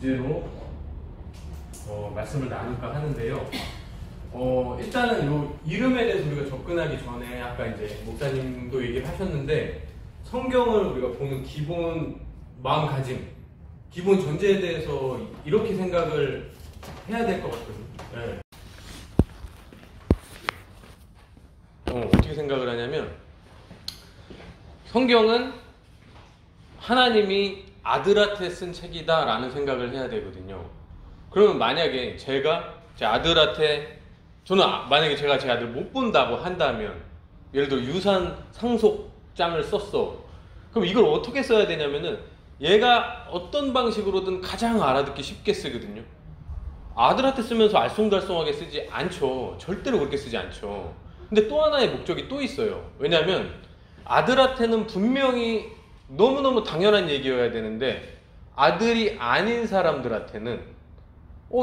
주제로 말씀을 나눌까 하는데요. 일단은 요 이름에 대해서 우리가 접근하기 전에 아까 이제 목사님도 얘기를 하셨는데 성경을 우리가 보는 기본 마음가짐, 기본 전제에 대해서 이렇게 생각을 해야 될 것 같거든요. 네. 어떻게 생각을 하냐면 성경은 하나님이 아들한테 쓴 책이다 라는 생각을 해야 되거든요. 그러면 만약에 제가 제 아들한테 만약에 제가 제 아들 못 본다고 한다면, 예를 들어 유산 상속장을 썼어. 그럼 이걸 어떻게 써야 되냐면은 얘가 어떤 방식으로든 가장 알아듣기 쉽게 쓰거든요. 아들한테 쓰면서 알쏭달쏭하게 쓰지 않죠. 절대로 그렇게 쓰지 않죠. 근데 또 하나의 목적이 또 있어요. 왜냐하면 아들한테는 분명히 너무너무 당연한 얘기여야 되는데 아들이 아닌 사람들한테는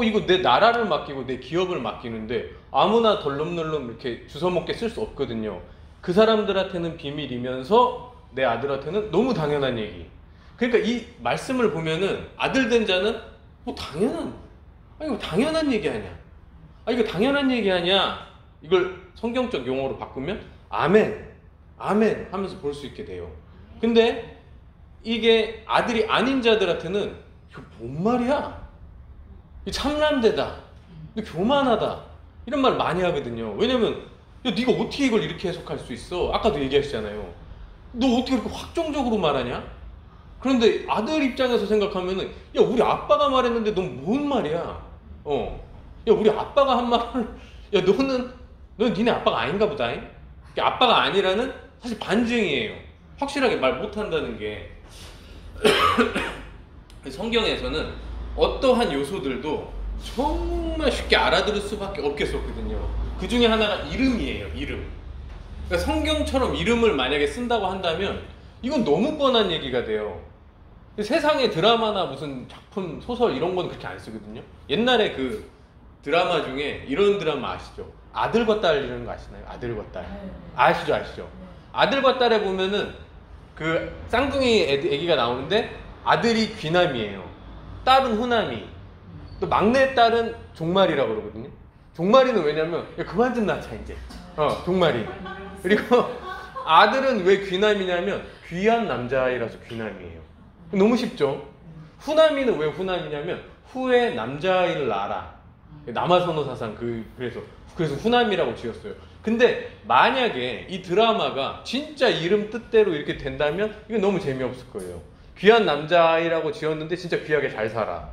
이거 내 나라를 맡기고 내 기업을 맡기는데 아무나 덜렁덜렁 이렇게 주워먹게 쓸 수 없거든요. 그 사람들한테는 비밀이면서 내 아들한테는 너무 당연한 얘기. 그러니까 이 말씀을 보면은 아들 된 자는 이거 당연한 얘기 아니야. 이거 당연한 얘기 아니야. 이걸 성경적 용어로 바꾸면 아멘, 아멘 하면서 볼 수 있게 돼요. 근데 이게 아들이 아닌 자들한테는 이거 뭔 말이야? 참남되다, 교만하다 이런 말 많이 하거든요. 왜냐면 야, 네가 어떻게 이걸 이렇게 해석할 수 있어? 아까도 얘기하시잖아요. 너 어떻게 이렇게 확정적으로 말하냐? 그런데 아들 입장에서 생각하면은 야, 우리 아빠가 말했는데 넌 뭔 말이야? 야, 우리 아빠가 한 말을 야, 넌 니네 아빠가 아닌가 보다. 아빠가 아니라는 사실 반증이에요. 확실하게 말 못한다는 게. 성경에서는 어떠한 요소들도 정말 쉽게 알아들을 수밖에 없겠었거든요. 그 중에 하나가 이름이에요. 이름. 그러니까 성경처럼 이름을 만약에 쓴다고 한다면 이건 너무 뻔한 얘기가 돼요. 세상에 드라마나 무슨 작품, 소설 이런 건 그렇게 안 쓰거든요. 옛날에 그 드라마 중에 이런 드라마 아시죠? 아들과 딸 이런 거 아시나요? 아들과 딸. 아시죠? 아들과 딸에 보면은 그 쌍둥이 애기가 나오는데 아들이 귀남이에요. 딸은 후남이. 또 막내 딸은 종말이라고 그러거든요. 종말이는 왜냐면 야, 그만 좀 낳자 이제. 종말이. 그리고 아들은 왜 귀남이냐면 귀한 남자아이라서 귀남이에요. 너무 쉽죠? 후남이는 왜 후남이냐면 후에 남자아이를 낳아라. 남아선호 사상 그래서 후남이라고 지었어요. 근데 만약에 이 드라마가 진짜 이름 뜻대로 이렇게 된다면 이건 너무 재미없을 거예요. 귀한 남자아이라고 지었는데 진짜 귀하게 잘 살아.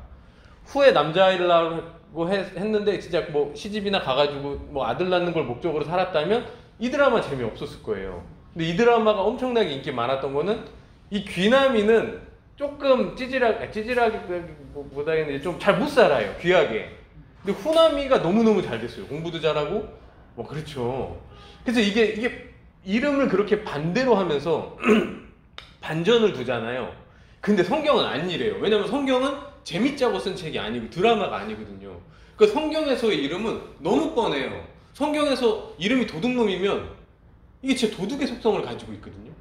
후에 남자아이를 낳고 했는데 진짜 뭐 시집이나 가가지고 뭐 아들 낳는 걸 목적으로 살았다면 이 드라마 재미없었을 거예요. 근데 이 드라마가 엄청나게 인기 많았던 거는 이 귀남이는 조금 찌질하기보다는 좀 잘 못 살아요. 귀하게. 근데 후남이가 너무너무 잘 됐어요. 공부도 잘하고 그렇죠. 그래서 이게 이름을 그렇게 반대로 하면서 반전을 두잖아요. 근데 성경은 아니래요. 왜냐면 성경은 재밌자고 쓴 책이 아니고 드라마가 아니거든요. 그러니까 성경에서의 이름은 너무 뻔해요. 성경에서 이름이 도둑놈이면 이게 진짜 도둑의 속성을 가지고 있거든요.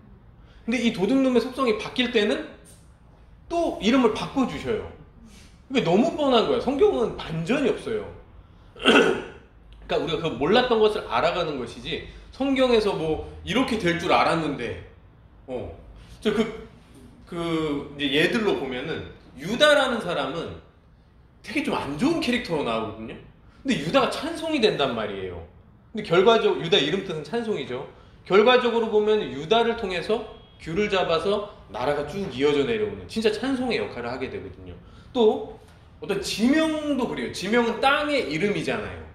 근데 이 도둑놈의 속성이 바뀔 때는 또 이름을 바꿔주셔요. 이게 너무 뻔한 거야. 성경은 반전이 없어요. 그러니까 우리가 그 몰랐던 것을 알아가는 것이지 성경에서 뭐 이렇게 될 줄 알았는데 이제 예들로 보면은 유다라는 사람은 되게 좀 안 좋은 캐릭터로 나오거든요. 근데 유다가 찬송이 된단 말이에요. 근데 결과적으로 유다 이름 뜻은 찬송이죠. 결과적으로 보면 유다를 통해서 귤을 잡아서 나라가 쭉 이어져 내려오는 진짜 찬송의 역할을 하게 되거든요. 또 어떤 지명도 그래요. 지명은 땅의 이름이잖아요.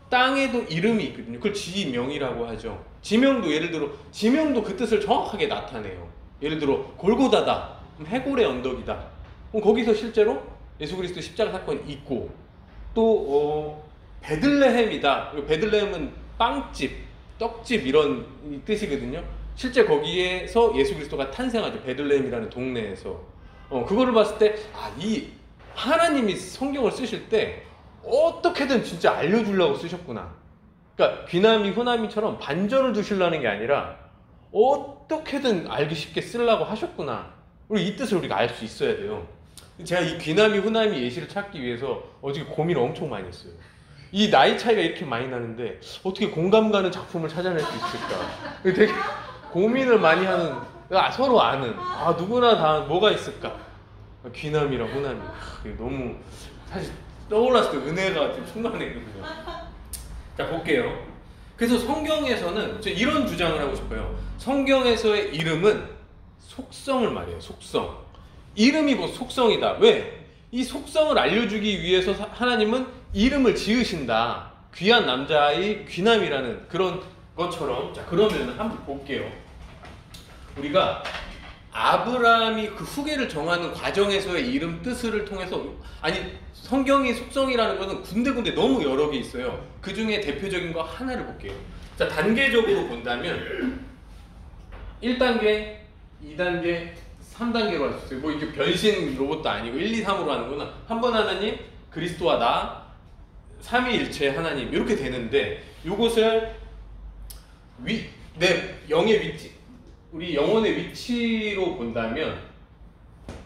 땅에도 이름이 있거든요. 그걸 지명이라고 하죠. 지명도 예를 들어 지명도 그 뜻을 정확하게 나타내요. 예를 들어 골고다다, 해골의 언덕이다. 거기서 실제로 예수 그리스도 십자가 사건이 있고, 또 베들레헴이다. 베들레헴은 빵집, 떡집 이런 뜻이거든요. 실제 거기에서 예수 그리스도가 탄생하죠. 베들레헴이라는 동네에서. 그거를 봤을 때 이 하나님이 성경을 쓰실 때 어떻게든 진짜 알려주려고 쓰셨구나. 그러니까 귀남이 후남이처럼 반전을 두시려는 게 아니라 어떻게든 알기 쉽게 쓰려고 하셨구나. 우리 이 뜻을 우리가 알 수 있어야 돼요. 제가 이 귀남이 후남이 예시를 찾기 위해서 어저께 고민을 엄청 많이 했어요. 이 나이 차이가 이렇게 많이 나는데 어떻게 공감 가는 작품을 찾아낼 수 있을까? 되게 고민을 많이 하는, 서로 아는, 누구나 다 뭐가 있을까? 귀남이랑 후남이. 너무 사실 떠올랐을 때 은혜가 좀 충만했거든요. 자, 볼게요. 그래서 성경에서는 이런 주장을 하고 싶어요. 성경에서의 이름은 속성을 말해요. 속성. 이름이 곧 속성이다. 왜? 이 속성을 알려주기 위해서 하나님은 이름을 지으신다. 귀한 남자의 귀남이라는 그런 것처럼. 자, 그러면 한번 볼게요. 우리가 아브라함이 그 후계를 정하는 과정에서의 이름 뜻을 통해서, 아니 성경의 속성이라는 것은 군데군데 너무 여러 개 있어요. 그 중에 대표적인 거 하나를 볼게요. 자, 단계적으로 본다면 1단계, 2단계, 3단계로 할 수 있어요. 뭐 이게 변신 로봇도 아니고 1, 2, 3으로 하는구나. 한 번 하나님, 그리스도와 나, 삼위일체 하나님, 이렇게 되는데, 요것을 내 영의 위치, 우리 영혼의 위치로 본다면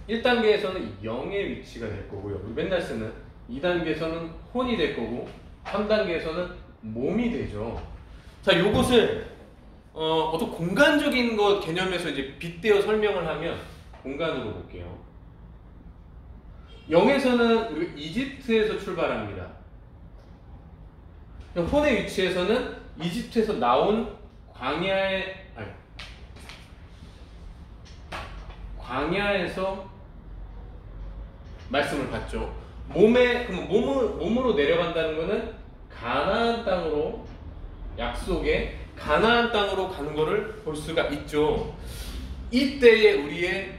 1단계에서는 영의 위치가 될 거고요. 우리 맨날 쓰는 2단계에서는 혼이 될 거고, 3단계에서는 몸이 되죠. 자, 요것을 어떤 공간적인 것 개념에서 이제 빗대어 설명을 하면 공간으로 볼게요. 영에서는 우리가 이집트에서 출발합니다. 혼의 위치에서는 이집트에서 나온 광야에서 말씀을 받죠. 몸으로 내려간다는 것은 가나안 땅으로, 약속의 가나안 땅으로 가는 것을 볼 수가 있죠. 이때에 우리의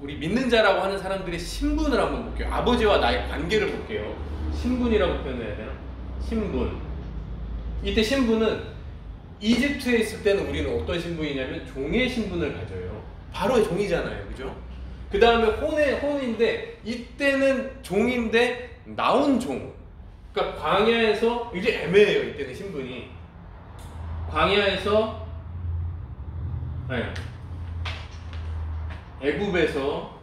우리 믿는 자라고 하는 사람들의 신분을 한번 볼게요. 아버지와 나의 관계를 볼게요. 신분이라고 표현해야 되나? 신분. 이때 신분은 이집트에 있을 때는 우리는 어떤 신분이냐면 종의 신분을 가져요. 바로 종이잖아요, 그죠? 그 다음에 혼인데 이때는 종인데 나온 종. 그러니까 광야에서, 이제 애매해요. 이때는 신분이 광야에서, 애굽에서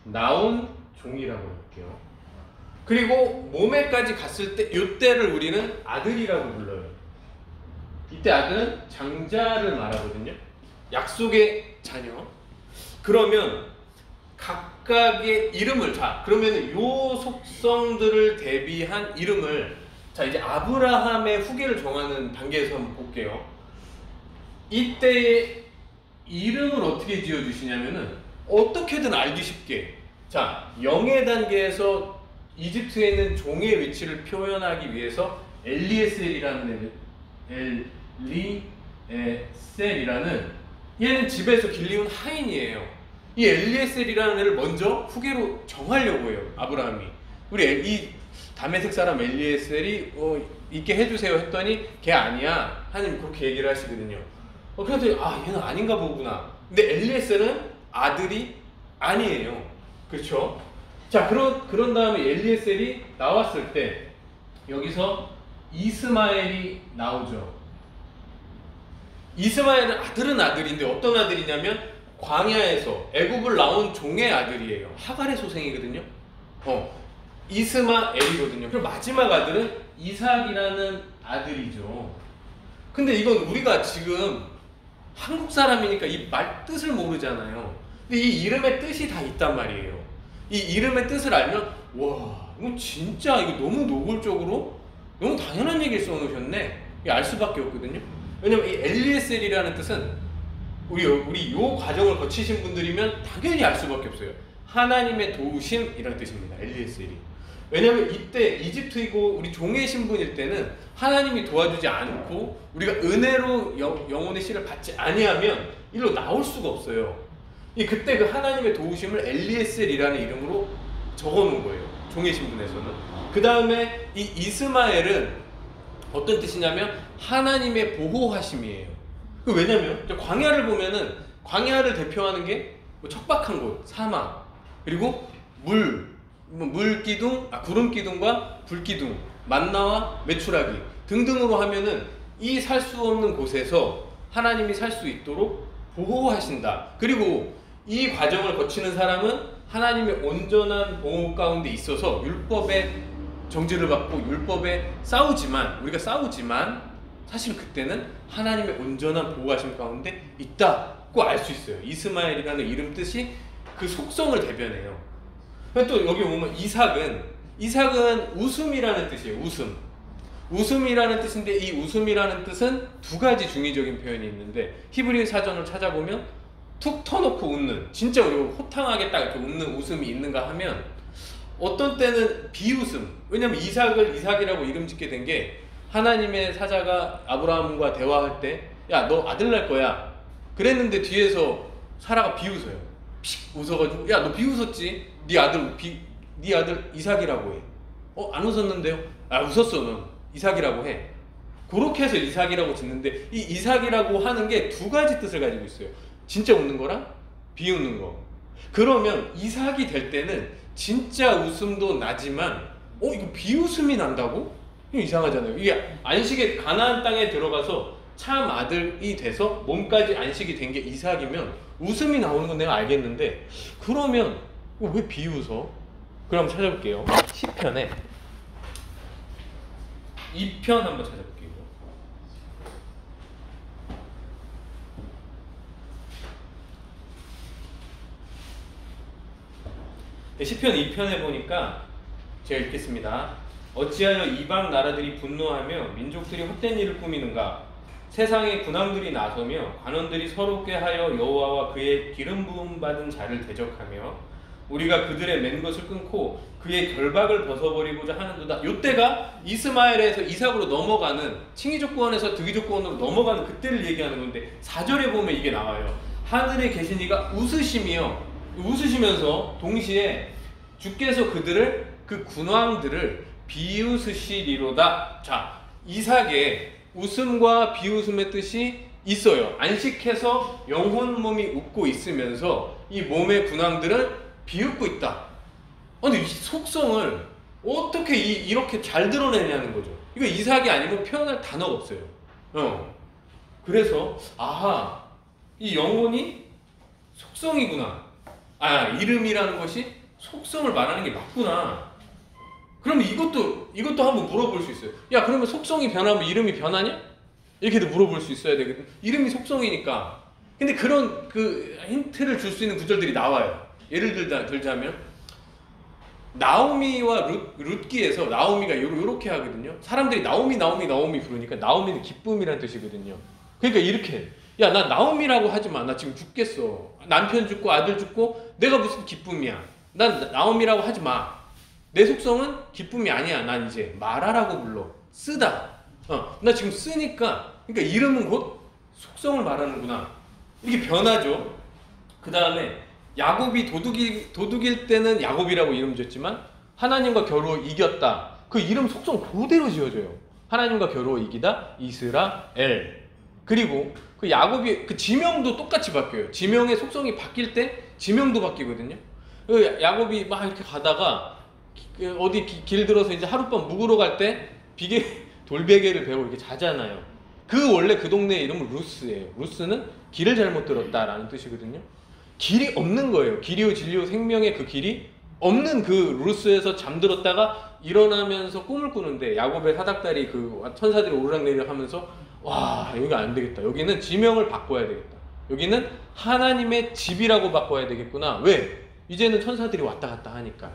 나온 종이라고 할게요. 그리고 몸에까지 갔을 때, 이때를 우리는 아들이라고 불러요. 이때 아들은 장자를 말하거든요. 약속의 자녀. 그러면 각각의 이름을, 그러면 요 속성들을 대비한 이름을, 이제 아브라함의 후계를 정하는 단계에서 한번 볼게요. 이때의 이름을 어떻게 지어주시냐면은, 어떻게든 알기 쉽게. 영의 단계에서 이집트에 있는 종의 위치를 표현하기 위해서 엘리에셀이라는 얘는 집에서 길리운 하인이에요. 이 엘리에셀이라는 애를 먼저 후계로 정하려고 해요, 아브라함이. 이 다메섹 사람 엘리에셀이 있게 해주세요 했더니 걔 아니야. 하나님 그렇게 얘기를 하시거든요. 그래서 얘는 아닌가 보구나. 근데 엘리에셀은 아들이 아니에요. 그렇죠? 그런 다음에 엘리에셀이 나왔을 때 여기서 이스마엘이 나오죠. 이스마엘은 아들은 아들인데 어떤 아들이냐면 광야에서 애굽을 나온 종의 아들이에요. 하갈의 소생이거든요. 이스마엘이거든요. 그리고 마지막 아들은 이삭이라는 아들이죠. 근데 이건 우리가 지금 한국 사람이니까 이 말 뜻을 모르잖아요. 근데 이 이름의 뜻이 다 있단 말이에요. 이 이름의 뜻을 알면, 와, 이거 진짜 이거 너무 노골적으로 너무 당연한 얘기를 써놓으셨네. 이게 알 수밖에 없거든요. 왜냐면 이 엘리에셀이라는 뜻은 우리 요 과정을 거치신 분들이면 당연히 알 수밖에 없어요. 하나님의 도우심이라는 뜻입니다. 엘리에셀이. 왜냐면 이때 이집트이고 우리 종의 신분일 때는 하나님이 도와주지 않고 우리가 은혜로 영혼의 씨를 받지 아니하면 일로 나올 수가 없어요. 그때 그 하나님의 도우심을 엘리에셀이라는 이름으로 적어놓은 거예요. 종의 신분에서는. 그 다음에 이 이스마엘은 어떤 뜻이냐면 하나님의 보호하심이에요. 왜냐면 광야를 보면은 광야를 대표하는 게 척박한 곳, 사막, 그리고 물기둥, 구름기둥과 불기둥, 만나와 메추라기 등등으로 하면은 이 살 수 없는 곳에서 하나님이 살 수 있도록 보호하신다. 그리고 이 과정을 거치는 사람은 하나님의 온전한 보호 가운데 있어서 율법의 정죄를 받고 율법에 우리가 싸우지만 사실 그때는 하나님의 온전한 보호하심 가운데 있다고 알 수 있어요. 이스마엘이라는 이름 뜻이 그 속성을 대변해요. 또 여기 보면 이삭은 웃음이라는 뜻이에요. 웃음이라는 뜻인데 이 웃음이라는 뜻은 두 가지 중의적인 표현이 있는데 히브리 사전을 찾아보면 툭 터놓고 웃는, 진짜 우리가 호탕하게 딱 이렇게 웃는 웃음이 있는가 하면 어떤 때는 비웃음. 왜냐면 이삭이라고 이름 짓게 된 게 하나님의 사자가 아브라함과 대화할 때 야, 너 아들 날 거야 그랬는데 뒤에서 사라가 비웃어요. 픽 웃어가지고 야, 너 비웃었지? 네 아들 이삭이라고 해. 안 웃었는데요? 웃었어. 넌 이삭이라고 해. 그렇게 해서 이삭이라고 짓는데 이 이삭이라고 하는 게 두 가지 뜻을 가지고 있어요. 진짜 웃는 거랑 비웃는 거. 그러면 이삭이 될 때는 진짜 웃음도 나지만 이거 비웃음이 난다고? 이거 이상하잖아요. 이게 안식에 가나안 땅에 들어가서 참 아들이 돼서 몸까지 안식이 된 게 이삭이면 웃음이 나오는 건 내가 알겠는데 그러면 왜 비웃어? 그럼 찾아볼게요. 시편에 2편 한번 찾아볼게요. 시편 2편에 보니까 제가 읽겠습니다. 어찌하여 이방 나라들이 분노하며 민족들이 헛된 일을 꾸미는가? 세상의 군왕들이 나서며 관원들이 서럽게 하여 여호와와 그의 기름 부음 받은 자를 대적하며 우리가 그들의 맨 것을 끊고 그의 결박을 벗어버리고자 하는도다. 요때가 이스마엘에서 이삭으로 넘어가는, 칭의적 구원에서 득의적 구원으로 넘어가는 그때를 얘기하는 건데 4절에 보면 이게 나와요. 하늘에 계신 이가 웃으시면서 동시에 주께서 그 군왕들을 비웃으시리로다. 자, 이삭의 웃음과 비웃음의 뜻이 있어요. 안식해서 영혼 몸이 웃고 있으면서 이 몸의 군왕들은 비웃고 있다. 근데 이 속성을 어떻게 이렇게 잘 드러내냐는 거죠. 이거 이삭이 아니면 표현할 단어가 없어요. 그래서 이 영혼이 속성이구나. 이름이라는 것이 속성을 말하는 게 맞구나. 그럼 이것도 한번 물어볼 수 있어요. 야, 그러면 속성이 변하면 이름이 변하냐? 이렇게도 물어볼 수 있어야 되거든. 이름이 속성이니까. 근데 그런 그 힌트를 줄 수 있는 구절들이 나와요. 예를 들자면 나오미와 룻기에서 나오미가 요렇게 하거든요. 사람들이 나오미 부르니까 나오미는 기쁨이라는 뜻이거든요. 그러니까 이렇게 야, 나 나오미라고 하지 마. 나 지금 죽겠어. 남편 죽고 아들 죽고 내가 무슨 기쁨이야. 난 나오미라고 하지 마. 내 속성은 기쁨이 아니야. 난 이제 마라라고 불러. 쓰다. 나 지금 쓰니까 그러니까 이름은 곧 속성을 말하는구나. 이게 변하죠. 그 다음에 야곱이 도둑일 때는 야곱이라고 이름 지었지만 하나님과 겨루어 이겼다. 그 이름 속성 그대로 지어져요. 하나님과 겨루어 이기다 이스라엘. 그리고 그 야곱이 그 지명도 똑같이 바뀌어요. 지명의 속성이 바뀔 때 지명도 바뀌거든요. 그 야곱이 막 이렇게 가다가 어디 길 들어서 이제 하룻밤 묵으러 갈 때 돌베개를 베고 이렇게 자잖아요. 원래 그 동네 이름은 루스예요. 루스는 길을 잘못 들었다라는 뜻이거든요. 길이 없는 거예요. 길이요 진리요 생명의 그 길이 없는 그 루스에서 잠들었다가 일어나면서 꿈을 꾸는데 야곱의 사닥다리 그 천사들이 오르락내리락 하면서 와, 여기가 안 되겠다. 여기는 지명을 바꿔야 되겠다. 여기는 하나님의 집이라고 바꿔야 되겠구나. 왜? 이제는 천사들이 왔다 갔다 하니까.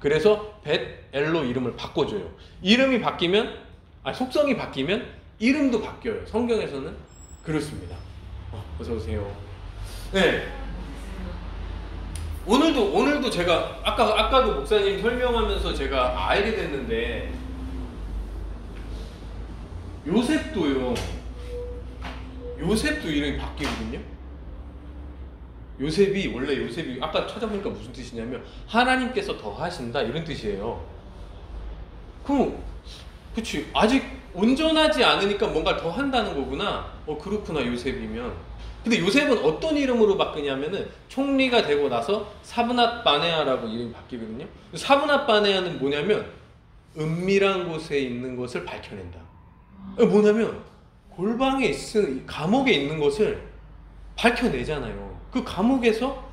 그래서 벳엘로 이름을 바꿔줘요. 이름이 바뀌면 속성이 바뀌면 이름도 바뀌어요. 성경에서는 그렇습니다. 어서 오세요. 네. 오늘도 제가 아까도 목사님 설명하면서 제가 알게 됐는데 요셉도 이름이 바뀌거든요. 원래 요셉이 아까 찾아보니까 무슨 뜻이냐면 하나님께서 더하신다 이런 뜻이에요. 그치, 아직 온전하지 않으니까 뭔가 더 한다는 거구나. 그렇구나, 요셉이면. 근데 요셉은 어떤 이름으로 바뀌냐면은 총리가 되고 나서 사브낫 바네아라고 이름이 바뀌거든요. 사브낫 바네아는 뭐냐면 은밀한 곳에 있는 것을 밝혀낸다. 뭐냐면 감옥에 있는 것을 밝혀내잖아요. 그 감옥에서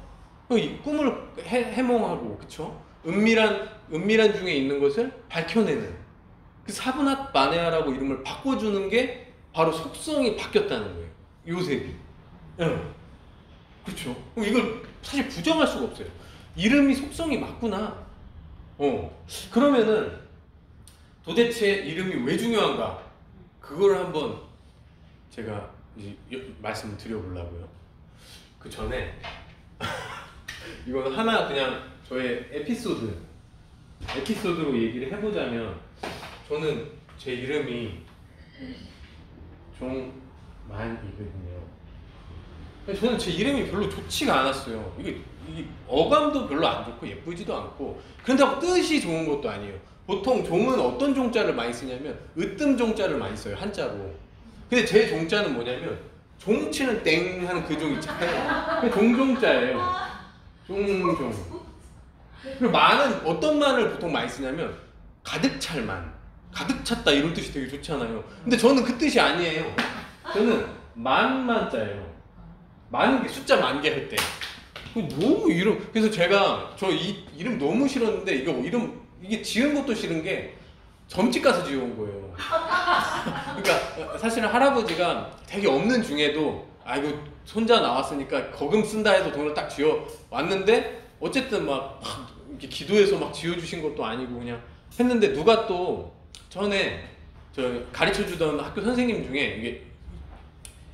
이 꿈을 해몽하고, 그쵸? 은밀한 중에 있는 것을 밝혀내는 그 사브낫 마네아라고 이름을 바꿔주는 게 바로 속성이 바뀌었다는 거예요. 요셉이. 응. 그쵸? 이걸 사실 부정할 수가 없어요. 이름이 속성이 맞구나. 그러면은 도대체 이름이 왜 중요한가? 그걸 한번 제가 이제 말씀을 드려보려고요. 그 전에 이건 하나 그냥 저의 에피소드로 얘기를 해보자면, 저는 제 이름이 종만이거든요. 저는 제 이름이 별로 좋지가 않았어요. 이게 어감도 별로 안 좋고 예쁘지도 않고, 그런다고 뜻이 좋은 것도 아니에요. 보통 종은 어떤 종자를 많이 쓰냐면 으뜸 종자를 많이 써요, 한자로. 근데 제 종자는 뭐냐면 종치는 땡 하는 그 종 있잖아요. 그게 종종자예요. 종종. 그리고 만은 어떤 만을 보통 많이 쓰냐면 가득 찰 만, 가득 찼다 이런 뜻이 되게 좋잖아요. 근데 저는 그 뜻이 아니에요. 저는 만자예요. 많은 게 숫자 10,000개 할 때. 너무 그래서 제가 이 이름 너무 싫었는데, 이게 지은 것도 싫은 게 점집 가서 지어온 거예요. 그러니까 사실은 할아버지가 되게 없는 중에도 이거 손자 나왔으니까 거금 쓴다 해서 돈을 딱 지어 왔는데, 어쨌든 막 이렇게 기도해서 막 지어주신 것도 아니고 그냥 했는데, 누가 또 전에 저 가르쳐 주던 학교 선생님 중에 이게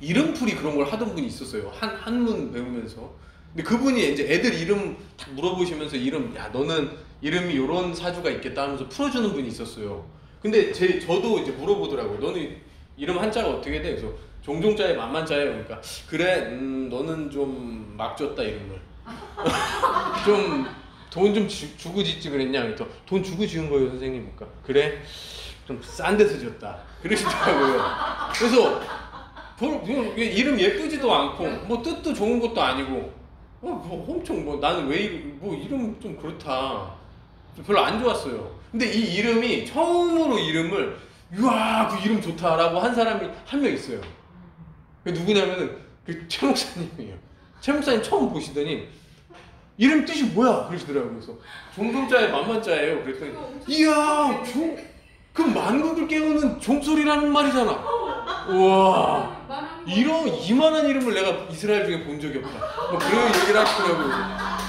이름풀이 그런 걸 하던 분이 있었어요. 한문 배우면서. 근데 그분이 이제 애들 이름 딱 물어보시면서 야, 너는 이름이 요런 사주가 있겠다 하면서 풀어주는 분이 있었어요. 근데 저도 이제 물어보더라고요. 너는 이름 한자가 어떻게 돼? 그래서 종종자에 만만자예요. 그러니까 그래, 너는 좀 막 줬다 이름을. 좀 돈 좀 주고 짓지 그랬냐? 그래서 돈 주고 지은 거예요, 선생님. 그러니까 그래, 좀 싼 데서 지었다 그러시더라고요. 그래서 이름 예쁘지도 않고 뭐 뜻도 좋은 것도 아니고 엄청 나는 왜 이름 좀 그렇다, 별로 안 좋았어요. 근데 이 이름이 처음으로 이름을 우와 그 이름 좋다라고 한 사람이 한 명 있어요. 그게 누구냐면은 그 최 목사님이에요. 최 목사님 처음 보시더니 이름 뜻이 뭐야 그러시더라고요. 그래서 종종자에 만만자예요. 그랬더니 이야 그 만국을 깨우는 종소리라는 말이잖아. 우와 이만한 이름을 내가 이스라엘 중에 본 적이 없다, 뭐 그런 얘기를 하시더라고요.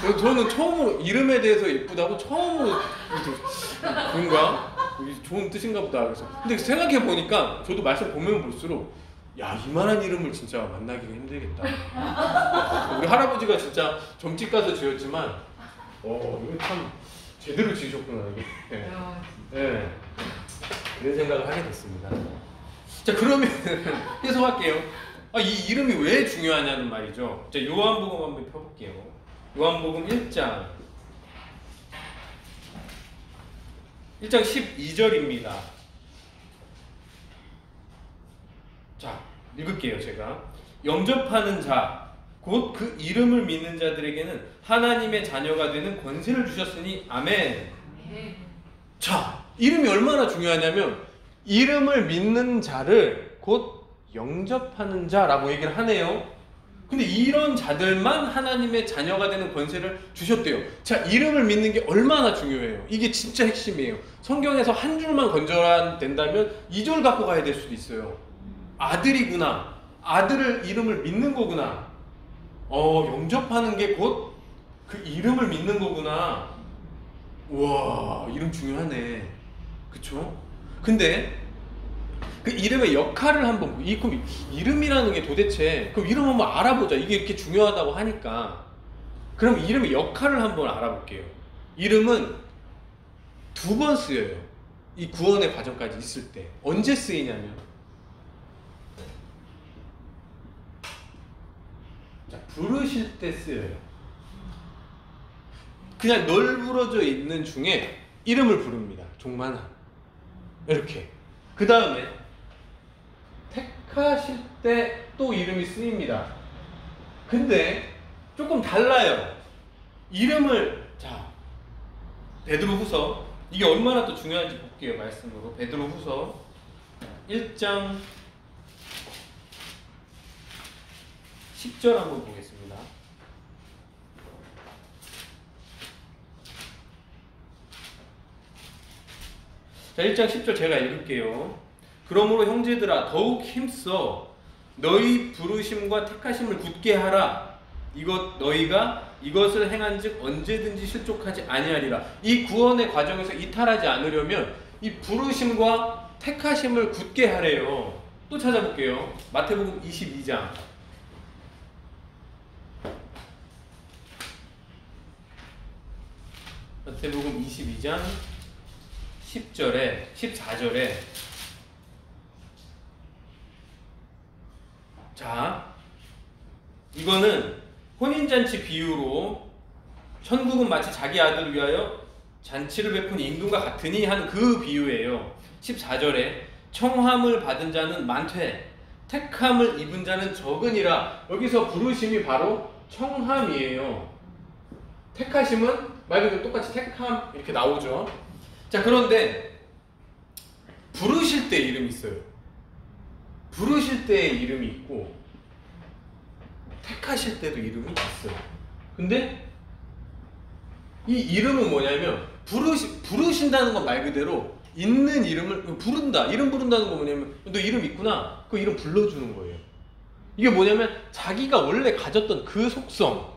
그래서 저는 처음으로 이름에 대해서 예쁘다고 처음으로 그런가? 좋은 뜻인가 보다. 그래서 근데 생각해 보니까 저도 말씀 보면 볼수록 이만한 이름을 진짜 만나기가 힘들겠다. 우리 할아버지가 진짜 점집 가서 지었지만 이거 참 제대로 지으셨구나 이게. 네. 그런 생각을 하게 됐습니다. 자, 그러면 계속할게요. 이 이름이 왜 중요하냐는 말이죠. 자, 요한복음 한번 펴볼게요. 요한복음 1장 12절입니다. 자, 읽을게요. 제가 영접하는 자 곧 그 이름을 믿는 자들에게는 하나님의 자녀가 되는 권세를 주셨으니 아멘. 자, 이름이 얼마나 중요하냐면 이름을 믿는 자를 곧 영접하는 자라고 얘기를 하네요. 근데 이런 자들만 하나님의 자녀가 되는 권세를 주셨대요. 자, 이름을 믿는 게 얼마나 중요해요. 이게 진짜 핵심이에요. 성경에서 한 줄만 건져낸다면 2절 갖고 가야 될 수도 있어요. 아들이구나, 아들을 이름을 믿는 거구나, 영접하는 게 곧 그 이름을 믿는 거구나. 우와, 이름 중요하네. 그쵸? 근데 그 이름의 역할을 한번 그럼 이름이라는 게 도대체, 그럼 이름 한번 알아보자. 이게 이렇게 중요하다고 하니까 그럼 이름의 역할을 한번 알아볼게요. 이름은 2번 쓰여요. 이 구원의 과정까지 있을 때. 언제 쓰이냐면, 자, 부르실 때 쓰여요. 그냥 널브러져 있는 중에 이름을 부릅니다. 종만아 이렇게. 그 다음에 택하실 때 또 이름이 쓰입니다. 근데 조금 달라요. 이름을, 자, 베드로후서, 이게 얼마나 또 중요한지 볼게요. 말씀으로 베드로후서 1장 10절 한번 보겠습니다. 자, 1장 10절 제가 읽을게요. 그러므로 형제들아 더욱 힘써 너희 부르심과 택하심을 굳게 하라. 너희가 이것을 행한즉 언제든지 실족하지 아니하리라. 이 구원의 과정에서 이탈하지 않으려면 이 부르심과 택하심을 굳게 하래요. 또 찾아볼게요. 마태복음 22장. 마태복음 22장 10절에 14절에 자, 이거는 혼인잔치 비유로 천국은 마치 자기 아들을 위하여 잔치를 베푼 임금과 같으니 하는 그 비유예요. 14절에 청함을 받은 자는 많되 택함을 입은 자는 적으니라. 여기서 부르심이 바로 청함이에요. 택하심은 말 그대로 똑같이 택함 이렇게 나오죠. 자, 그런데 부르실 때 이름이 있어요. 부르실 때의 이름이 있고 택하실 때도 이름이 있어요. 근데 이 이름은 뭐냐면 부르신다는 건 말 그대로 있는 이름을 부른다. 이름 부른다는 건 뭐냐면 너 이름 있구나. 그 이름 불러주는 거예요. 이게 뭐냐면 자기가 원래 가졌던 그 속성,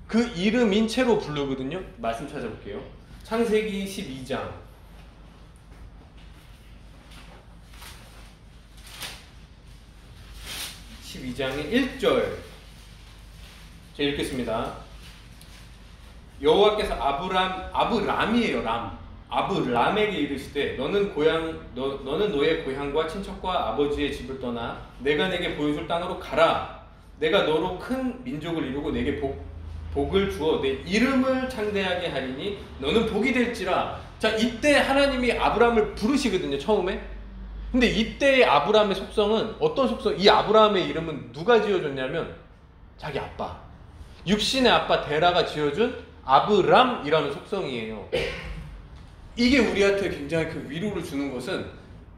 그 이름인 채로 부르거든요. 말씀 찾아볼게요. 창세기 12장 12장의 1절 제가 읽겠습니다. 여호와께서 아브람이에요. 아브람에게 이르시되 너는 너의 고향과 친척과 아버지의 집을 떠나 내가 내게 보여줄 땅으로 가라. 내가 너로 큰 민족을 이루고 내게 복을 주어 내 이름을 창대하게 하리니 너는 복이 될지라. 자, 이때 하나님이 아브람을 부르시거든요. 처음에. 근데 이때의 아브람의 속성은 어떤 속성? 이 아브람의 이름은 누가 지어줬냐면 자기 아빠, 육신의 아빠 데라가 지어준 아브람이라는 속성이에요. 이게 우리한테 굉장히 그 위로를 주는 것은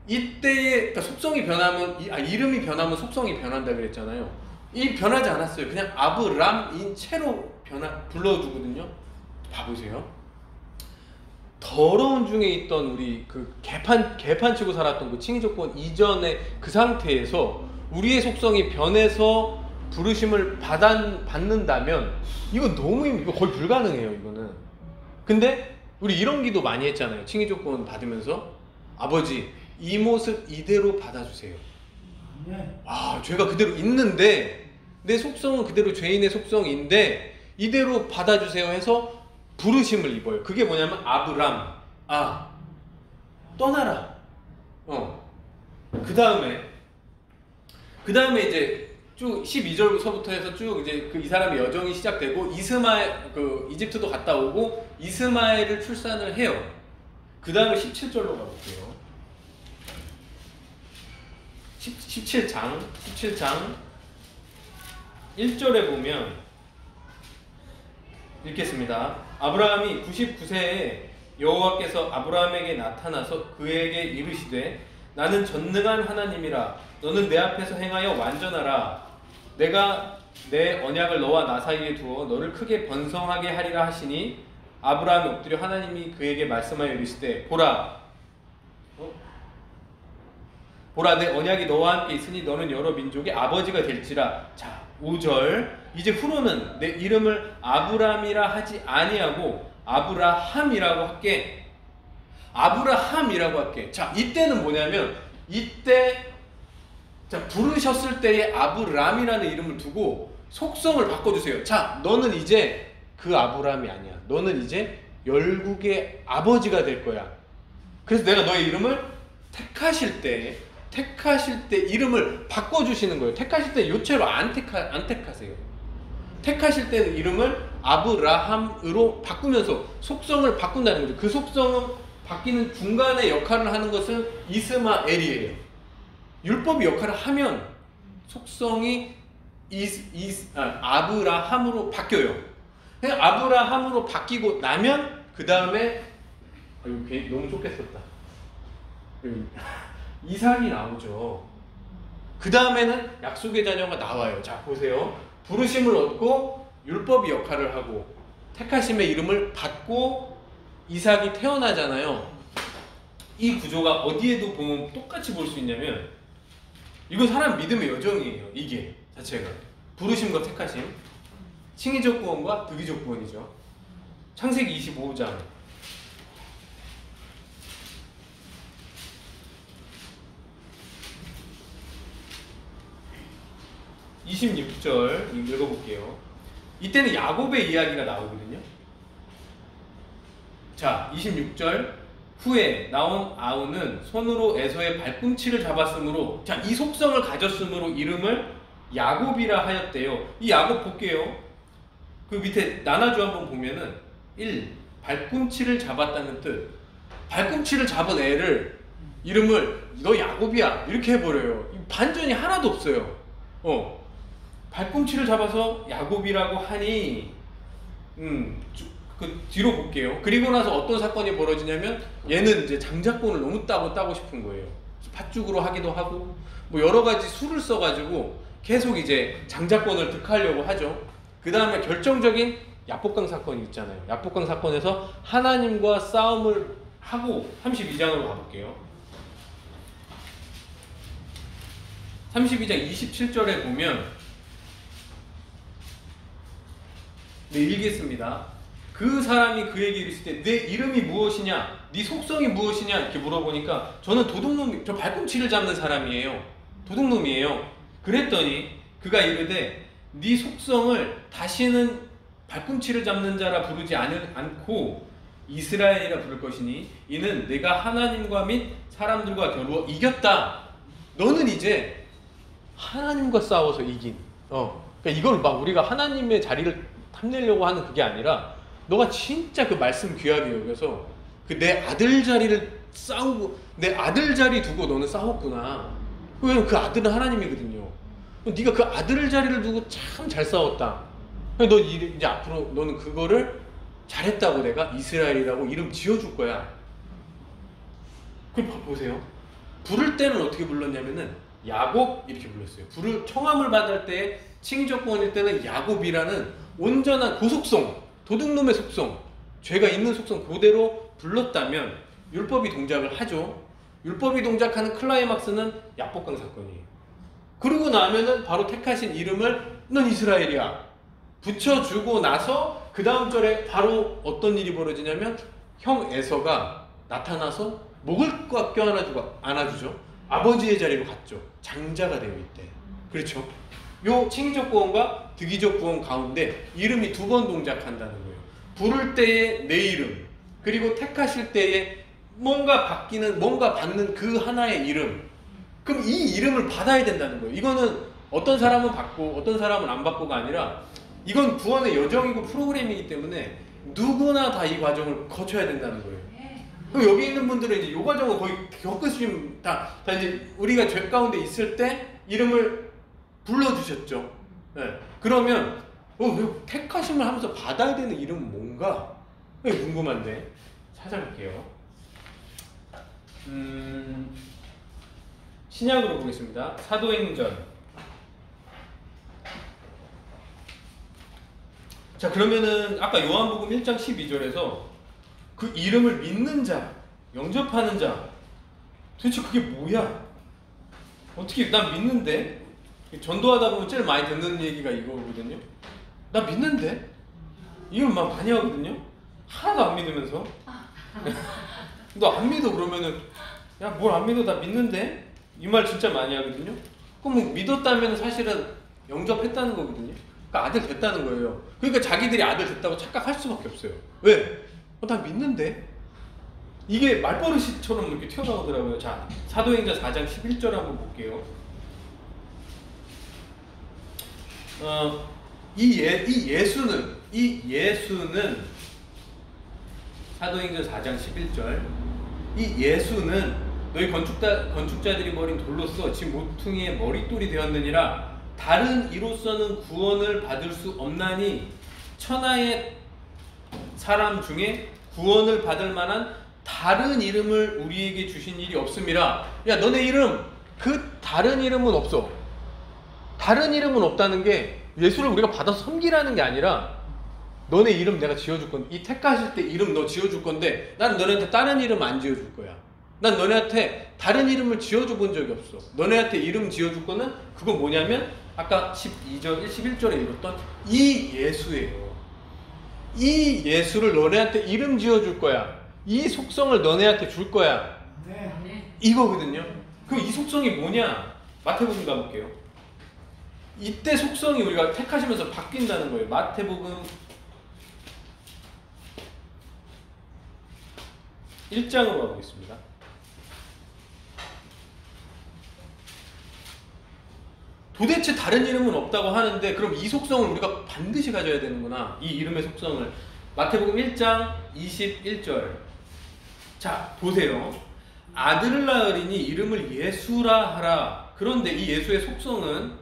이때의 그러니까 속성이 변하면 이름이 변하면 속성이 변한다 그랬잖아요. 이 변하지 않았어요. 그냥 아브람인 채로 불러주거든요. 봐보세요. 더러운 중에 있던 우리 그 개판 치고 살았던 그 칭의조건 이전의 그 상태에서 우리의 속성이 변해서 부르심을 받는다면 이건 이거 거의 불가능해요. 이거는. 근데 우리 이런 기도 많이 했잖아요. 칭의조건 받으면서 아버지 이 모습 이대로 받아주세요. 죄가 그대로 있는데 내 속성은 그대로 죄인의 속성인데 이대로 받아주세요 해서 부르심을 입어요. 그게 뭐냐면 아브람, 떠나라. 그 다음에 이제 쭉 12절부터 해서 쭉 이제 이 사람의 여정이 시작되고 이집트도 갔다 오고 이스마엘을 출산을 해요. 그 다음에 17절로 가볼게요. 17장 1절에 보면 읽겠습니다. 아브라함이 99세에 여호와께서 아브라함에게 나타나서 그에게 이르시되 나는 전능한 하나님이라. 너는 내 앞에서 행하여 완전하라. 내가 내 언약을 너와 나 사이에 두어 너를 크게 번성하게 하리라 하시니 아브라함이 엎드려 하나님이 그에게 말씀하여 이르시되 보라 내 언약이 너와 함께 있으니 너는 여러 민족의 아버지가 될지라. 자, 5절 이제 후로는 내 이름을 아브람이라 하지 아니하고 아브라함이라고 할게. 자, 이때는 뭐냐면 부르셨을 때의 아브람이라는 이름을 두고 속성을 바꿔주세요. 자, 너는 이제 그 아브람이 아니야. 너는 이제 열국의 아버지가 될 거야. 그래서 내가 너의 이름을 택하실 때 이름을 바꿔주시는 거예요. 택하실 때 요체로 안 택하세요. 택하실 때는 이름을 아브라함으로 바꾸면서 속성을 바꾼다는 거죠. 그 속성은 바뀌는 중간에 역할을 하는 것은 이스마엘이에요. 율법이 역할을 하면 속성이 아브라함으로 바뀌어요. 아브라함으로 바뀌고 나면 그 다음에 너무 좁겠었다. 이삭이 나오죠. 그 다음에는 약속의 자녀가 나와요. 자, 보세요. 부르심을 얻고 율법이 역할을 하고 택하심의 이름을 받고 이삭이 태어나잖아요. 이 구조가 어디에도 보면 똑같이 볼 수 있냐면 이건 사람 믿음의 여정이에요. 이게 자체가 부르심과 택하심, 칭의적 구원과 득의적 구원이죠. 창세기 25장 26절 읽어볼게요. 이때는 야곱의 이야기가 나오거든요. 자, 26절 후에 나온 아우는 손으로 에서의 발꿈치를 잡았으므로, 자, 이 속성을 가졌으므로 이름을 야곱이라 하였대요. 이 야곱 볼게요. 그 밑에 나눠주 한번 보면은 1. 발꿈치를 잡았다는 뜻. 발꿈치를 잡은 애를 이름을 너 야곱이야 이렇게 해버려요. 반전이 하나도 없어요. 발꿈치를 잡아서 야곱이라고 하니 그 뒤로 볼게요. 그리고 나서 어떤 사건이 벌어지냐면 얘는 이제 장자권을 너무 따고 싶은 거예요. 팥죽으로 하기도 하고 뭐 여러 가지 수를 써가지고 계속 이제 장자권을 득하려고 하죠. 그 다음에 결정적인 야복강 사건이 있잖아요. 야복강 사건에서 하나님과 싸움을 하고 32장으로 가볼게요. 32장 27절에 보면 네, 읽겠습니다. 그 사람이 그에게 이르시되 내 이름이 무엇이냐, 네 속성이 무엇이냐 이렇게 물어보니까 저는 도둑놈, 저 발꿈치를 잡는 사람이에요. 도둑놈이에요. 그랬더니 그가 이르되 네 속성을 다시는 발꿈치를 잡는 자라 부르지 않고 이스라엘이라 부를 것이니 이는 내가 하나님과 및 사람들과 겨루어 이겼다. 너는 이제 하나님과 싸워서 이긴. 그러니까 이걸 막 우리가 하나님의 자리를 탐내려고 하는 그게 아니라 너가 진짜 그 말씀 귀하게 여겨서 그 내 아들 자리를 싸우고 내 아들 자리 두고 너는 싸웠구나. 왜냐면 그 아들은 하나님이거든요. 네가 그 아들 자리를 두고 참 잘 싸웠다. 너 이제 앞으로 너는 그거를 잘했다고 내가 이스라엘이라고 이름 지어줄 거야. 그럼 보세요. 부를 때는 어떻게 불렀냐면은 야곱 이렇게 불렀어요. 부를 청함을 받을 때 칭의적 구원일 때는 야곱이라는 온전한 고속성, 도둑놈의 속성, 죄가 있는 속성 그대로 불렀다면 율법이 동작을 하죠. 율법이 동작하는 클라이막스는 야복강 사건이에요. 그러고 나면은 바로 택하신 이름을 넌 이스라엘이야 붙여주고 나서 그 다음 절에 바로 어떤 일이 벌어지냐면 형 에서가 나타나서 목을 꽉 껴안아주고 안아주죠. 아버지의 자리로 갔죠. 장자가 되어 있대. 그렇죠. 요 칭의적 구원과 득의적 구원 가운데 이름이 두 번 동작한다는 거예요. 부를 때의 내 이름, 그리고 택하실 때에 뭔가 바뀌는, 뭔가 받는 그 하나의 이름. 그럼 이 이름을 받아야 된다는 거예요. 이거는 어떤 사람은 받고 어떤 사람은 안 받고가 아니라 이건 구원의 여정이고 프로그램이기 때문에 누구나 다 이 과정을 거쳐야 된다는 거예요. 그럼 여기 있는 분들은 이제 이 과정을 거의 겪으시면 다 이제 우리가 죄 가운데 있을 때 이름을 불러주셨죠. 네. 그러면 택하심을 하면서 받아야 되는 이름은 뭔가 궁금한데 찾아볼게요. 신약으로 보겠습니다. 사도행전. 자, 그러면은 아까 요한복음 1장 12절에서 그 이름을 믿는 자, 영접하는 자, 도대체 그게 뭐야? 어떻게 난 믿는데? 전도하다 보면 제일 많이 듣는 얘기가 이거거든요. 나 믿는데? 이걸 막 많이 하거든요. 하나도 안 믿으면서. 너 안 믿어 그러면은 야, 뭘 안 믿어? 나 믿는데? 이 말 진짜 많이 하거든요. 그럼 뭐 믿었다면 사실은 영접했다는 거거든요. 그러니까 아들 됐다는 거예요. 그러니까 자기들이 아들 됐다고 착각할 수밖에 없어요. 왜? 나 믿는데? 이게 말버릇처럼 이렇게 튀어나오더라고요. 자, 사도행전 4장 11절 한번 볼게요. 이 예수는 사도행전 4장 11절 이 예수는 너희 건축자들이 버린 돌로서 지 모퉁이의 머릿돌이 되었느니라. 다른 이로서는 구원을 받을 수 없나니 천하의 사람 중에 구원을 받을 만한 다른 이름을 우리에게 주신 일이 없음이라. 야, 너네 이름 그 다른 이름은 없어. 다른 이름은 없다는 게 예수를 우리가 받아서 섬기라는 게 아니라 너네 이름 내가 지어줄 건데 이 택하실 때 이름 너 지어줄 건데 난 너네한테 다른 이름 안 지어줄 거야. 난 너네한테 다른 이름을 지어줘 본 적이 없어. 너네한테 이름 지어줄 거는 그건 뭐냐면 아까 12절, 11절에 읽었던 이 예수예요. 이 예수를 너네한테 이름 지어줄 거야. 이 속성을 너네한테 줄 거야. 이거거든요. 그럼 이 속성이 뭐냐? 마태복음 가볼게요. 이때 속성이 우리가 택하시면서 바뀐다는 거예요. 마태복음 1장으로 가보겠습니다. 도대체 다른 이름은 없다고 하는데 그럼 이 속성을 우리가 반드시 가져야 되는구나. 이 이름의 속성을. 마태복음 1장 21절. 자, 보세요. 아들을 낳으리니 이름을 예수라 하라. 그런데 이 예수의 속성은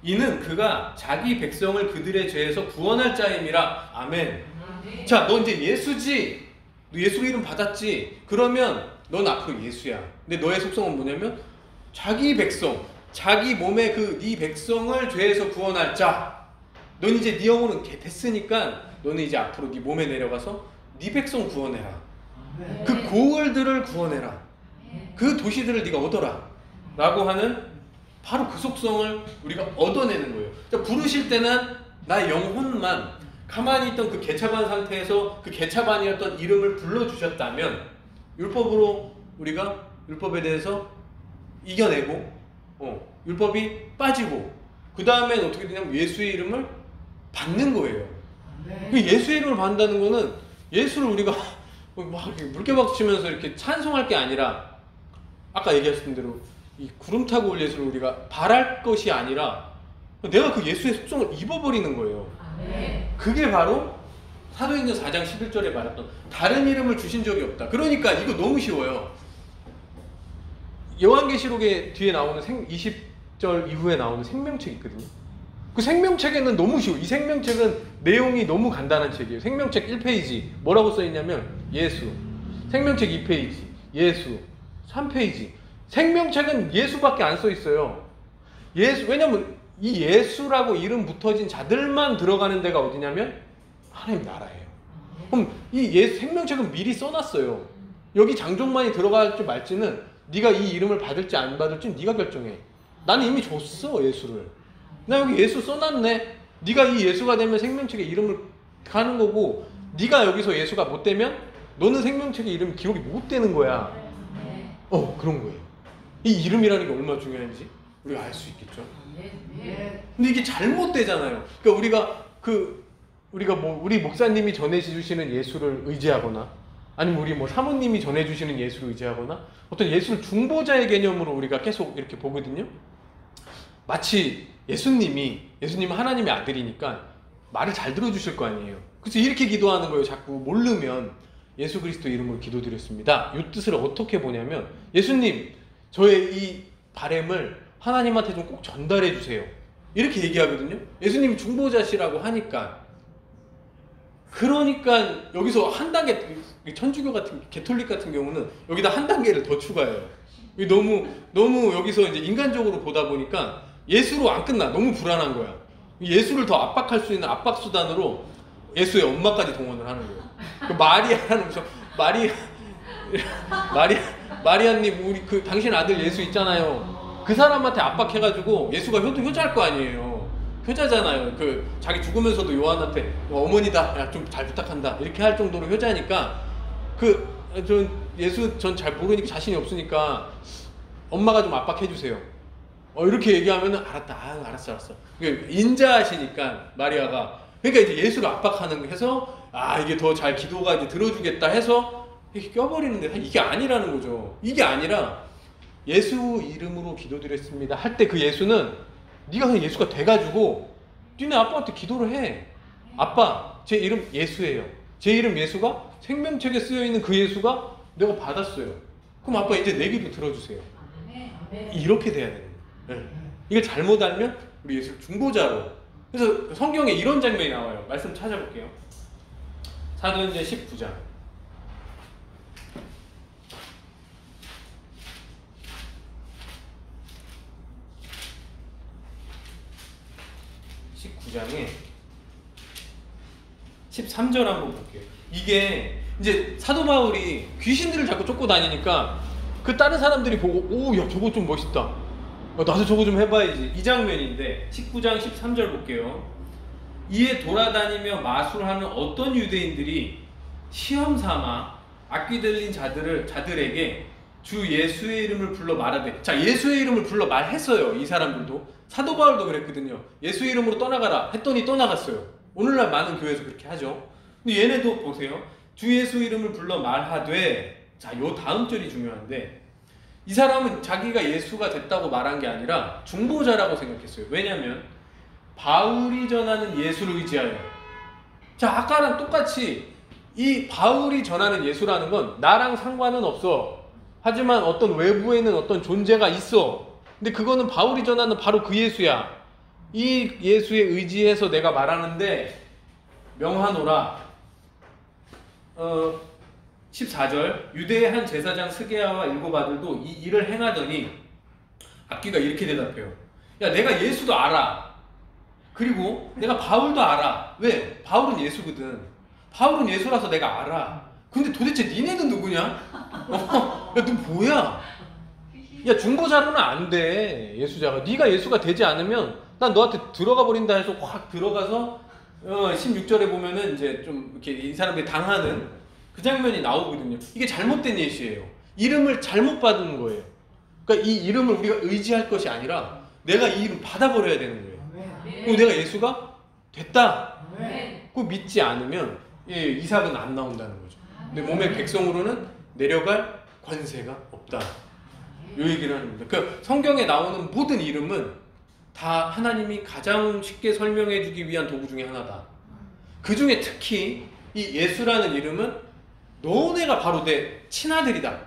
이는 그가 자기 백성을 그들의 죄에서 구원할 자임이라. 아멘. 자, 너 이제 예수지? 너 예수 이름 받았지? 그러면 넌 앞으로 예수야. 근데 너의 속성은 뭐냐면 자기 백성, 자기 몸의 그 네 백성을 죄에서 구원할 자. 넌 이제 네 영혼은 됐으니까 너는 이제 앞으로 네 몸에 내려가서 네 백성 구원해라. 그 고을들을 구원해라. 그 도시들을 네가 얻어라. 라고 하는 바로 그 속성을 우리가 얻어내는 거예요. 그러니까 부르실 때는 나의 영혼만 가만히 있던 그 개차반 상태에서 그 개차반이었던 이름을 불러주셨다면 율법으로 우리가 율법에 대해서 이겨내고 율법이 빠지고 그 다음엔 어떻게 되냐면 예수의 이름을 받는 거예요. 그 예수의 이름을 받는다는 거는 예수를 우리가 막 물개박수 치면서 이렇게 찬송할 게 아니라 아까 얘기하신 대로 이 구름 타고 올 예수를 우리가 바랄 것이 아니라 내가 그 예수의 속성을 입어버리는 거예요. 그게 바로 사도행전 4장 11절에 말했던 다른 이름을 주신 적이 없다. 그러니까 이거 너무 쉬워요. 요한계시록에 뒤에 나오는 20절 이후에 나오는 생명책이 있거든요. 그 생명책에는 너무 쉬워. 이 생명책은 내용이 너무 간단한 책이에요. 생명책 1페이지 뭐라고 써있냐면 예수. 생명책 2페이지 예수. 3페이지 생명책은 예수밖에 안 써있어요. 예수. 왜냐면 이 예수라고 이름 붙어진 자들만 들어가는 데가 어디냐면 하나님 나라예요. 그럼 이 예수 생명책은 미리 써놨어요. 여기 장족만이 들어갈지 말지는 네가 이 이름을 받을지 안 받을지 네가 결정해. 나는 이미 줬어 예수를. 나 여기 예수 써놨네. 네가 이 예수가 되면 생명책에 이름을 가는 거고 네가 여기서 예수가 못 되면 너는 생명책에 이름 기록이 못 되는 거야. 그런 거예요. 이 이름이라는 게 얼마나 중요한지 우리가 알 수 있겠죠. 근데 이게 잘못되잖아요. 그러니까 우리가 우리 목사님이 전해주시는 예수를 의지하거나 아니면 우리 사모님이 전해주시는 예수를 의지하거나 어떤 예수를 중보자의 개념으로 우리가 계속 이렇게 보거든요. 마치 예수님은 하나님의 아들이니까 말을 잘 들어주실 거 아니에요. 그래서 이렇게 기도하는 거예요. 자꾸 모르면 예수 그리스도 이름으로 기도드렸습니다. 이 뜻을 어떻게 보냐면 예수님 저의 이 바램을 하나님한테 좀 꼭 전달해 주세요. 이렇게 얘기하거든요. 예수님이 중보자시라고 하니까. 그러니까 여기서 한 단계 천주교 같은 개톨릭 같은 경우는 여기다 한 단계를 더 추가해요. 너무 여기서 이제 인간적으로 보다 보니까 예수로 안 끝나. 너무 불안한 거야. 예수를 더 압박할 수 있는 압박 수단으로 예수의 엄마까지 동원을 하는 거예요. 그 마리아라는 마리아님 우리 그 당신 아들 예수 있잖아요. 그 사람한테 압박해가지고 예수가 효자할 거 아니에요. 효자잖아요. 자기 죽으면서도 요한한테 어머니다, 야, 좀 잘 부탁한다 이렇게 할 정도로 효자니까 전 잘 모르니까 자신이 없으니까 엄마가 좀 압박해주세요. 이렇게 얘기하면 알았다. 알았어. 인자하시니까 마리아가 그러니까 이제 예수를 압박하는 해서 이게 더 잘 기도가 이제 들어주겠다 해서 이렇게 껴버리는데 이게 아니라는 거죠. 이게 아니라 예수 이름으로 기도드렸습니다 할 때 그 예수는 네가 그냥 예수가 돼가지고 니네 아빠한테 기도를 해. 아빠 제 이름 예수예요. 제 이름 예수가 생명책에 쓰여있는 그 예수가 내가 받았어요. 그럼 아빠 이제 내 기도 들어주세요. 이렇게 돼야 되는 거예요. 이걸 잘못 알면 우리 예수를 중보자로. 그래서 성경에 이런 장면이 나와요. 말씀 찾아볼게요. 사도행전 19장 19장에 13절 한번 볼게요. 이게 이제 사도 바울이 귀신들을 자꾸 쫓고 다니니까 그 다른 사람들이 보고 오, 야 저거 좀 멋있다. 나도 저거 좀 해봐야지. 이 장면인데 19장 13절 볼게요. 이에 돌아다니며 마술하는 어떤 유대인들이 시험 삼아 악귀 들린 자들에게 주 예수의 이름을 불러 말하되. 자, 예수의 이름을 불러 말했어요. 이 사람들도. 사도 바울도 그랬거든요. 예수의 이름으로 떠나가라 했더니 떠나갔어요. 오늘날 많은 교회에서 그렇게 하죠. 근데 얘네도 보세요. 주 예수 이름을 불러 말하되. 자, 요 다음 절이 중요한데, 이 사람은 자기가 예수가 됐다고 말한 게 아니라 중보자라고 생각했어요. 왜냐하면 바울이 전하는 예수를 의지하여. 자, 아까랑 똑같이 이 바울이 전하는 예수라는 건 나랑 상관은 없어. 하지만 어떤 외부에는 어떤 존재가 있어. 근데 그거는 바울이 전하는 바로 그 예수야. 이 예수에 의지해서 내가 말하는데 명하노라. 14절 유대의 한 제사장 스게야와 일곱 아들도 이 일을 행하더니 악귀가 이렇게 대답해요. 야, 내가 예수도 알아. 그리고 내가 바울도 알아. 왜? 바울은 예수거든. 바울은 예수라서 내가 알아. 근데 도대체 니네는 누구냐? 야, 너 뭐야? 야, 중보자로는 안 돼. 예수자가. 네가 예수가 되지 않으면 난 너한테 들어가 버린다 해서 확 들어가서 16절에 보면은 이제 좀 이렇게 이 사람들이 당하는 그 장면이 나오거든요. 이게 잘못된 예시예요. 이름을 잘못 받은 거예요. 그러니까 이 이름을 우리가 의지할 것이 아니라 내가 이 이름 받아버려야 되는 거예요. 그리고 내가 예수가 됐다. 그거 믿지 않으면 이삭은 안 나온다는 거죠. 내 몸의 백성으로는 내려갈 관세가 없다. 이 얘기를 하는 겁니다. 그 성경에 나오는 모든 이름은 다 하나님이 가장 쉽게 설명해 주기 위한 도구 중에 하나다. 그 중에 특히 이 예수라는 이름은 너네가 바로 내 친아들이다.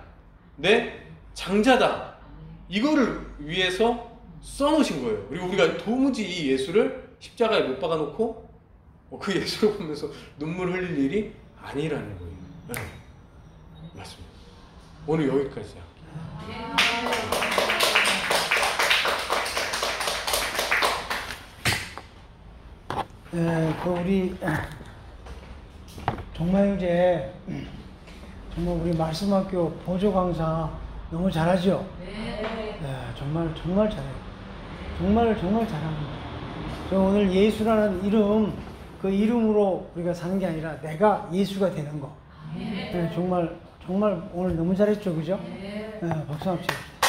내 장자다. 이거를 위해서 써놓으신 거예요. 그리고 우리가 도무지 이 예수를 십자가에 못 박아놓고 그 예수를 보면서 눈물 흘릴 일이 아니라는 거예요. 네. 맞습니다. 오늘 여기까지야. 우리 정말 형제, 정말 우리 말씀학교 보조 강사 너무 잘하죠? 네, 정말 잘해요. 정말 잘합니다. 저 오늘 예수라는 이름, 그 이름으로 우리가 사는 게 아니라 내가 예수가 되는 거. 네, 정말 오늘 너무 잘했죠, 그죠? 네, 박수 한번 치고.